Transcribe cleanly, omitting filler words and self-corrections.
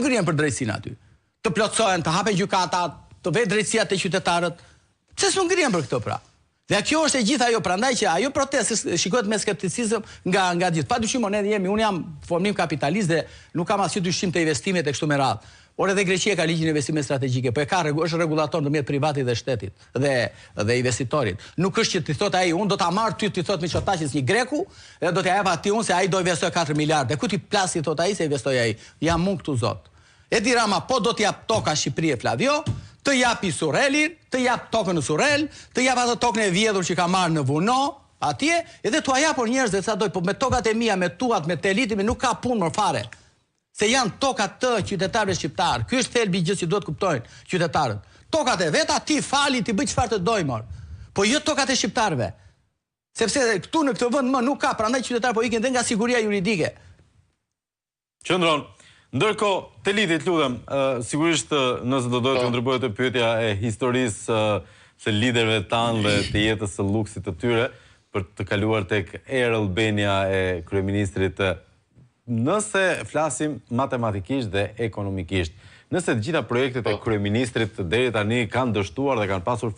ngrihen për drejtësinë aty? Të plotësohen, të hapen gjykatat, të vetë drejtësia te qytetarët. Pse s'u ngrihen për këtë pra? Dhe kjo është e gjithë ajo, prandaj që ajo protestë shikohet me skepticizëm nga gjithë. Padyshim unë jam formim kapitalist dhe nuk kam asnjë dyshim të investimet e kështu me radhë. Por edhe Greqia ka ligjin e investimeve strategjike, po është rregullator ndërmjet privatit dhe shtetit dhe investitorit. Nuk është që ti thot ai, unë do ta marr ty, ti thot me çotaqës një greku, dhe do t'ja jap atij unë se ai do investoj 4 miliardë. Ku ti plasi thot ai se investoi ai? Jam unë këtu zot. Edi Rama po do t'jap toka Shqipëri e Flavio, të japi Surrelin, të jap tokën në Surrel, të jap atë tokën e vjedhur që ka marrë në Vuno, atje, edhe t'ua japon njerëzve sa doj, po me tokat e mia, me tuat, me të elitëve nuk ka punë më fare. Se janë tokat të qytetarëve shqiptarë. Ky është thelbi i gjithë që duhet kuptojnë qytetarët. Tokat e veta ti fali, ti bëj çfarë të dojmë. Po jo tokat e shqiptarëve. Sepse këtu në këtë vend më nuk ka, prandaj qytetarët po ikin dhe nga siguria juridike. Qëndron. Ndërkohë, të lidit, lutem, sigurisht nëse do dojtë kontribuohet të pyetja e historisë së liderëve tanë dhe të jetës së luksit të tyre për të kaluar tek Era Albania e kryeministrit, nëse flasim matematikisht dhe ekonomikisht, nëse të gjitha projektet e kryeministrit deri tani kanë dështuar dhe kanë pasur